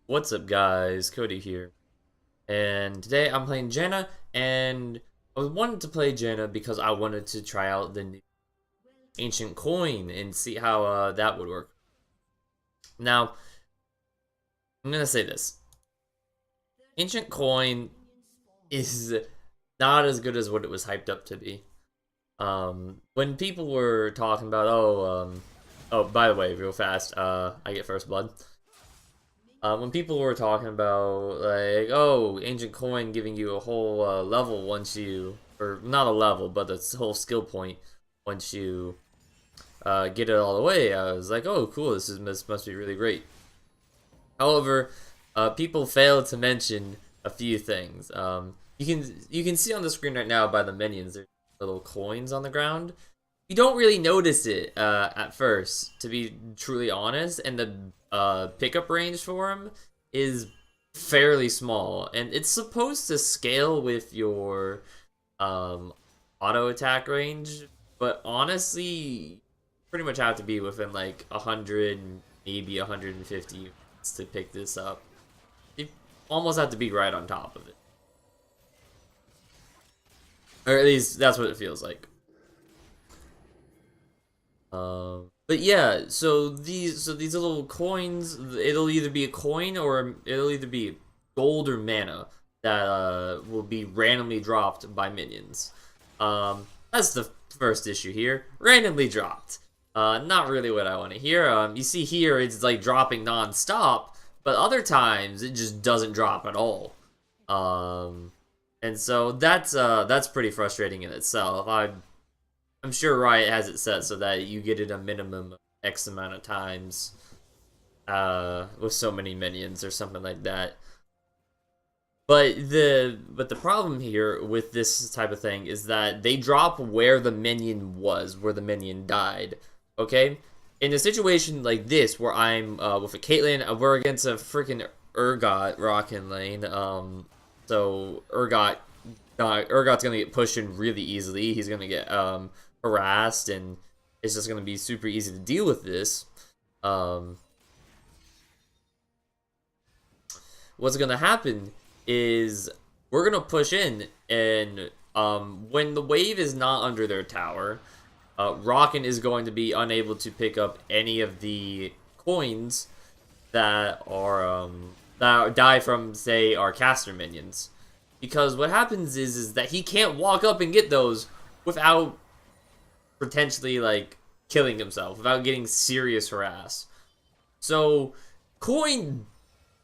What's up, guys? Cody here, and today I'm playing Janna, and I wanted to play Janna because I wanted to try out the new ancient coin and see how that would work. Now, I'm gonna say this: ancient coin is not as good as what it was hyped up to be. When people were talking about, oh, by the way, real fast, I get first blood. When people were talking about, like, oh, ancient coin giving you a whole level once you, or not a level, but a whole skill point once you get it all the way, I was like, oh, cool, this must be really great. However, people failed to mention a few things. You can see on the screen right now by the minions, there's little coins on the ground. You don't really notice it at first, to be truly honest, and the pickup range for him is fairly small, and it's supposed to scale with your auto attack range, but honestly, pretty much have to be within like 100, maybe 150 units to pick this up. You almost have to be right on top of it, or at least that's what it feels like. But yeah, so these little coins, it'll either be a coin or it'll either be gold or mana that will be randomly dropped by minions. That's the first issue here. Randomly dropped. Not really what I want to hear. You see here, it's like dropping non-stop, but other times it just doesn't drop at all. And so that's pretty frustrating in itself. I'm sure Riot has it set so that you get it a minimum of X amount of times with so many minions or something like that. But the problem here with this type of thing is that they drop where the minion was, where the minion died. Okay? In a situation like this, where I'm with a Caitlyn, we're against a freaking Urgot rockin' lane. So Urgot's gonna get pushed in really easily. He's gonna get harassed, and it's just going to be super easy to deal with this. What's going to happen is we're going to push in, and when the wave is not under their tower, Rockin is going to be unable to pick up any of the coins that are that die from, say, our caster minions. Because what happens is that he can't walk up and get those without potentially like killing himself, without getting serious harass. So coin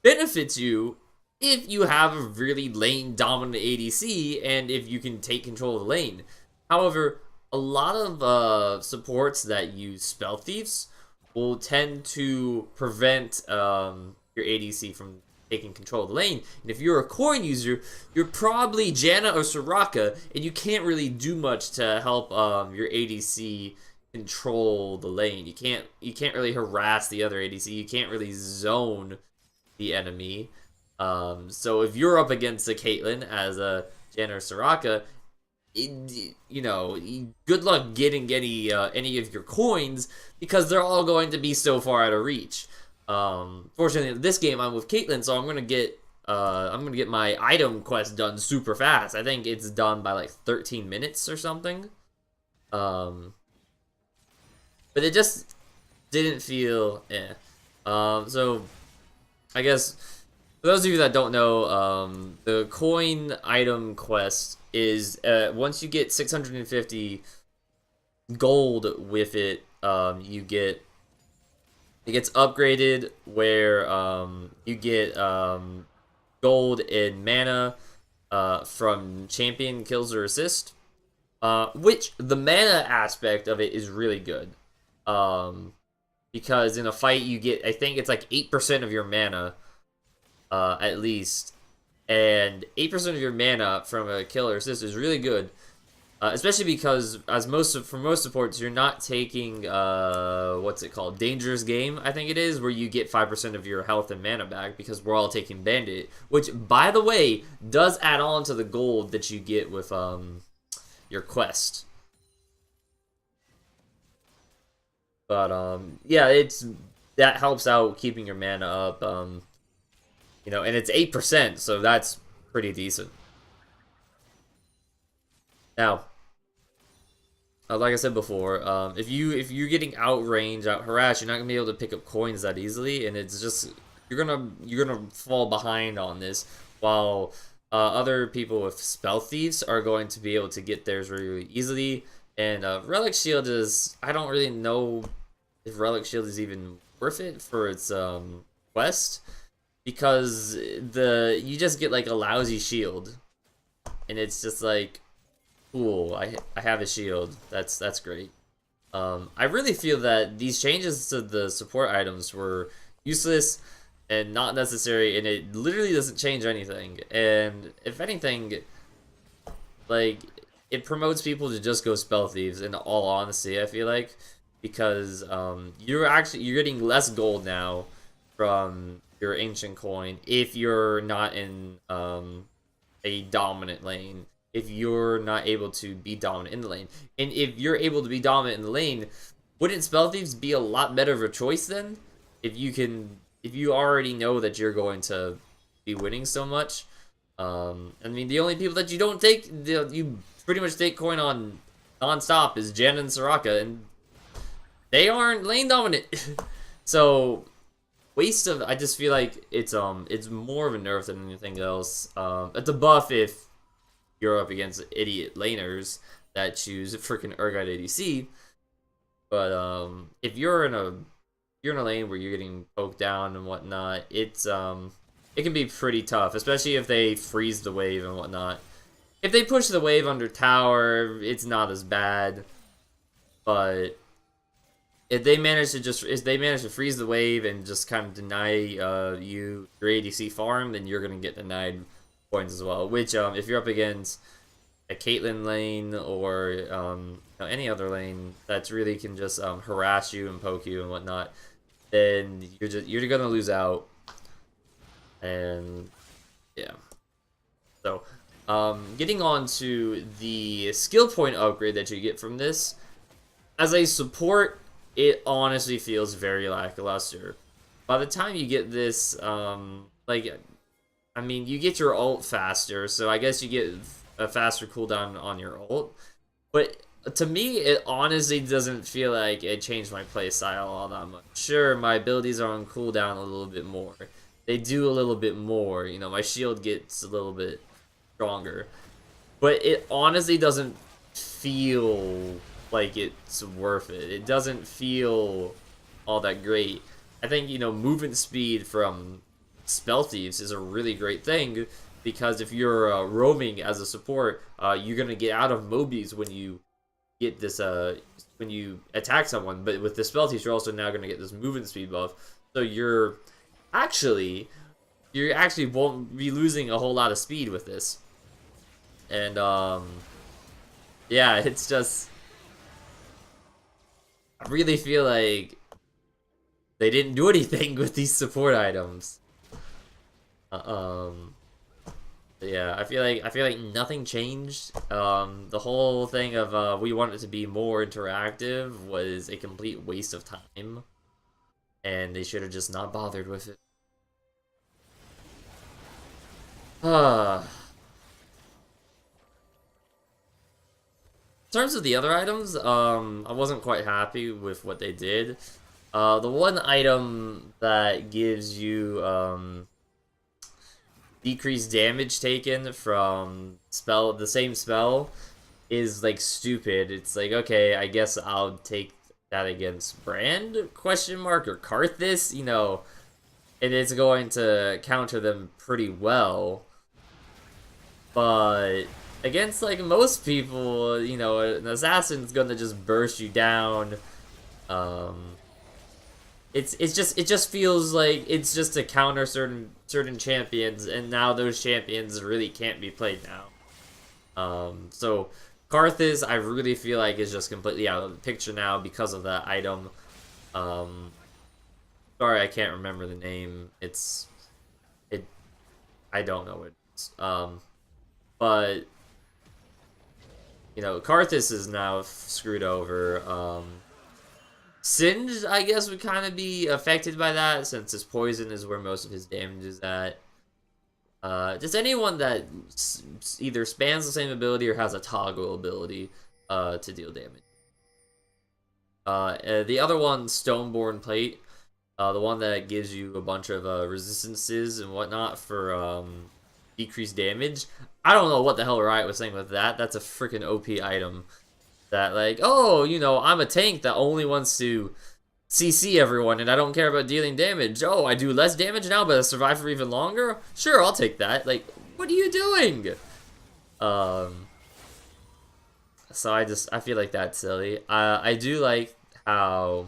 benefits you if you have a really lane dominant ADC and if you can take control of the lane. However, a lot of supports that use spell thieves will tend to prevent your ADC from taking control of the lane. And if you're a coin user, you're probably Janna or Soraka, and you can't really do much to help your ADC control the lane. You can't really harass the other ADC. You can't really zone the enemy. So if you're up against a Caitlyn as a Janna or Soraka, good luck getting any of your coins because they're all going to be so far out of reach. Fortunately, in this game I'm with Caitlyn, so I'm gonna get my item quest done super fast. I think it's done by like 13 minutes or something. But it just didn't feel so I guess for those of you that don't know, the coin item quest is once you get 650 gold with it, it gets upgraded where you get gold and mana from champion kills or assist, which the mana aspect of it is really good. Because in a fight you get, I think it's like 8% of your mana, at least, and 8% of your mana from a kill or assist is really good. Especially because for most supports, you're not taking what's it called, dangerous game, I think it is, where you get 5% of your health and mana back because we're all taking bandit, which by the way does add on to the gold that you get with your quest. But yeah, that helps out keeping your mana up. You know, and it's 8%, so that's pretty decent. Now, like I said before, if you're getting outranged, out harassed, you're not gonna be able to pick up coins that easily, and it's just you're gonna fall behind on this, while other people with spell thieves are going to be able to get theirs really, really easily. And relic shield is, I don't really know if relic shield is even worth it for its quest, because you just get like a lousy shield, and it's just like, cool, I have a shield. That's great. I really feel that these changes to the support items were useless and not necessary, and it literally doesn't change anything. And if anything, like, it promotes people to just go spell thieves. In all honesty, I feel like, because you're getting less gold now from your ancient coin if you're not in a dominant lane, if you're not able to be dominant in the lane. And if you're able to be dominant in the lane, wouldn't spell thieves be a lot better of a choice then? If you already know that you're going to be winning so much. I mean, the only people that you don't take, you pretty much take coin on non-stop, is Janna and Soraka, and they aren't lane dominant. So waste of, I just feel like it's more of a nerf than anything else. It's a buff if you're up against idiot laners that choose freaking Urgot ADC. But if you're in a lane where you're getting poked down and whatnot, it can be pretty tough, especially if they freeze the wave and whatnot. If they push the wave under tower, it's not as bad. But if they manage to freeze the wave and just kind of deny you your ADC farm, then you're gonna get denied points as well. Which if you're up against a Caitlyn lane or any other lane that's really can just harass you and poke you and whatnot, then you're gonna lose out. And yeah, so getting on to the skill point upgrade that you get from this, as a support, it honestly feels very lackluster. By the time you get this, like, I mean, you get your ult faster, so I guess you get a faster cooldown on your ult. But to me, it honestly doesn't feel like it changed my playstyle all that much. Sure, my abilities are on cooldown a little bit more. They do a little bit more, you know, my shield gets a little bit stronger. But it honestly doesn't feel like it's worth it. It doesn't feel all that great. I think, you know, movement speed from spell thieves is a really great thing, because if you're roaming as a support, you're gonna get out of mobies when you get this when you attack someone. But with the spell thieves, you're also now gonna get this movement speed buff, so you actually won't be losing a whole lot of speed with this. And yeah, it's just, I really feel like they didn't do anything with these support items. Yeah, I feel like nothing changed. The whole thing of we want it to be more interactive was a complete waste of time, and they should have just not bothered with it. In terms of the other items, I wasn't quite happy with what they did. The one item that gives you decreased damage taken from the same spell is like stupid. It's like, okay, I guess I'll take that against Brand or Karthus, you know, and it's going to counter them pretty well. But against like most people, you know, an assassin's gonna just burst you down. It just feels like it's just to counter certain champions, and now those champions really can't be played now. So Karthus, I really feel like, is just completely out of the picture now because of that item. Sorry, I can't remember the name. I don't know what it's. But you know, Karthus is now screwed over. Singed, I guess, would kind of be affected by that, since his poison is where most of his damage is at. Just anyone that either spans the same ability or has a toggle ability to deal damage. The other one, Stoneborn Plate, the one that gives you a bunch of resistances and whatnot for decreased damage. I don't know what the hell Riot was saying with that. That's a freaking OP item. That, like, oh, you know, I'm a tank that only wants to CC everyone and I don't care about dealing damage. Oh, I do less damage now, but I survive for even longer? Sure, I'll take that. Like, what are you doing? So I feel like that's silly. I do like how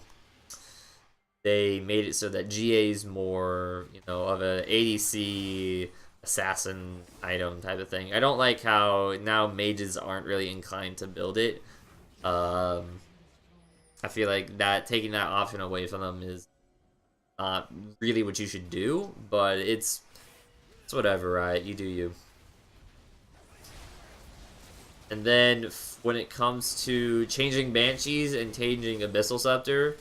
they made it so that GA is more, you know, of a ADC assassin item type of thing. I don't like how now mages aren't really inclined to build it. I feel like that taking that option away from them is not really what you should do, but it's whatever, right? You do you. And then when it comes to changing Banshees and changing Abyssal Scepter,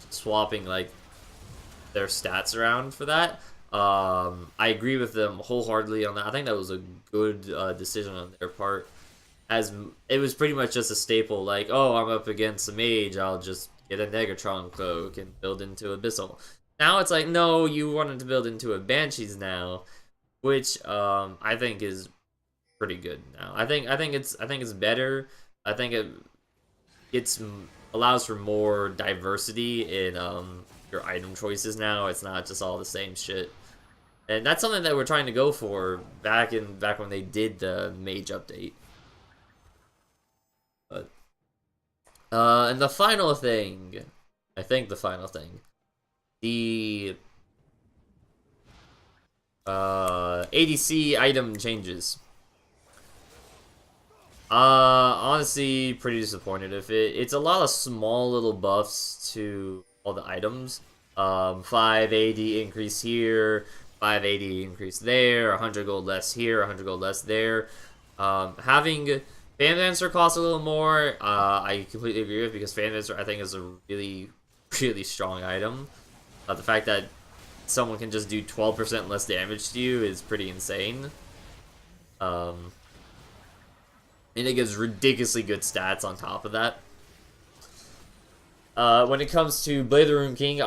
swapping like their stats around for that, I agree with them wholeheartedly on that. I think that was a good decision on their part, as it was pretty much just a staple, like, oh, I'm up against a mage, I'll just get a Negatron cloak and build into Abyssal. Now it's like, no, you wanted to build into a Banshees now, which I think is pretty good now. I think it's better. I think it allows for more diversity in your item choices now. It's not just all the same shit. And that's something that we're trying to go for back when they did the mage update. But and the final thing, I think the final thing, the ADC item changes. Honestly, pretty disappointed if it's a lot of small little buffs to all the items. 580 increase here, 580 increase there, 100 gold less here, 100 gold less there. Having Fan Dancer costs a little more, I completely agree with, because Fan Dancer I think is a really, really strong item. The fact that someone can just do 12% less damage to you is pretty insane. And it gives ridiculously good stats on top of that. When it comes to Blade of the Rune King,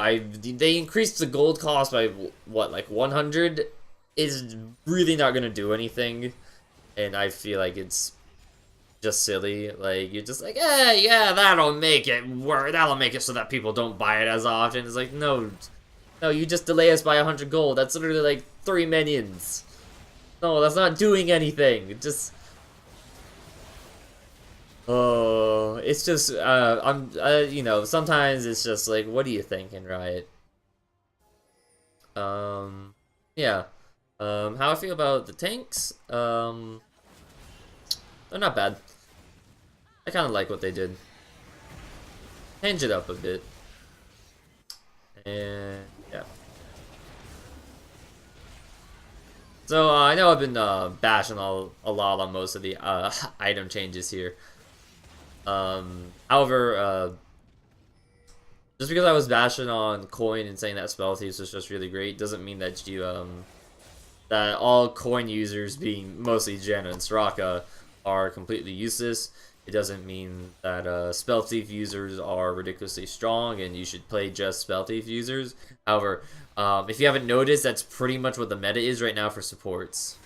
they increased the gold cost by, what, like 100? Is really not going to do anything. And I feel like it's just silly. Like, you're just like, yeah, that'll make it work. That'll make it so that people don't buy it as often. It's like, no, you just delay us by 100 gold. That's literally like 3 minions. No, that's not doing anything. It just... Oh, it's just, you know, sometimes it's just like, what are you thinking, Riot? Yeah. How I feel about the tanks, they're not bad. I kind of like what they did. Change it up a bit. And, yeah. So, I know I've been, bashing a lot on most of the, item changes here. However, just because I was bashing on coin and saying that spell thieves was just really great doesn't mean that you that all coin users, being mostly Janna and Soraka, are completely useless. It doesn't mean that spell thief users are ridiculously strong and you should play just spell thief users. However, if you haven't noticed, that's pretty much what the meta is right now for supports.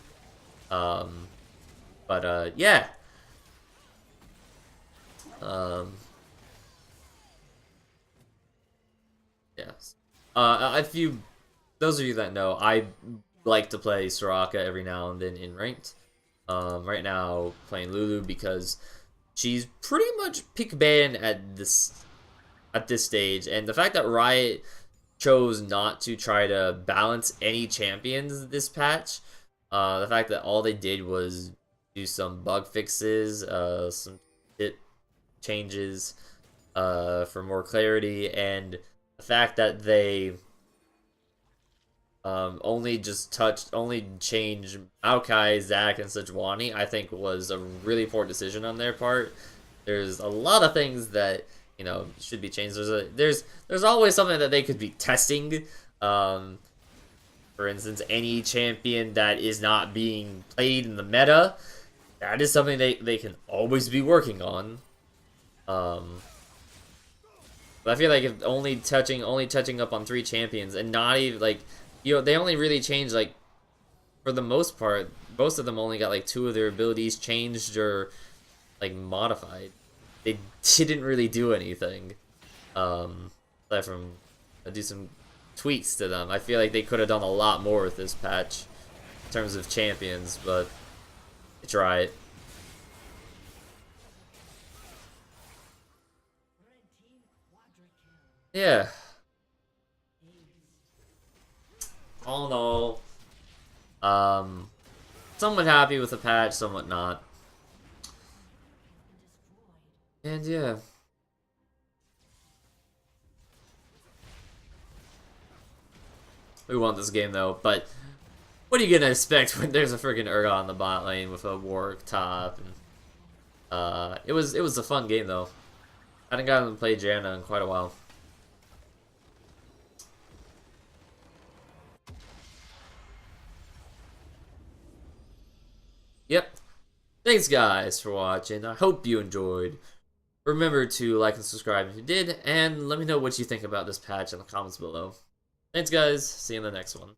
Yeah. Yes. Those of you that know, I like to play Soraka every now and then in ranked. Right now playing Lulu because she's pretty much pick ban at this stage, and the fact that Riot chose not to try to balance any champions this patch, the fact that all they did was do some bug fixes, some hit changes for more clarity, and the fact that they only changed Maokai, Zac, and Sejuani, I think was a really poor decision on their part. There's a lot of things that, you know, should be changed. There's always something that they could be testing. For instance, any champion that is not being played in the meta, that is something they can always be working on. But I feel like if only touching up on 3 champions and not even like, you know, they only really changed like, for the most part, most of them only got like 2 of their abilities changed or like modified. They didn't really do anything. Aside from do some tweaks to them. I feel like they could have done a lot more with this patch in terms of champions, but it's Riot. Yeah. All in all, somewhat happy with the patch, somewhat not. And yeah. We won this game though, but what are you gonna expect when there's a freaking Urgot on the bot lane with a Warwick top? And it was a fun game though. I hadn't gotten to play Janna in quite a while. Yep. Thanks guys for watching. I hope you enjoyed. Remember to like and subscribe if you did, and let me know what you think about this patch in the comments below. Thanks guys, see you in the next one.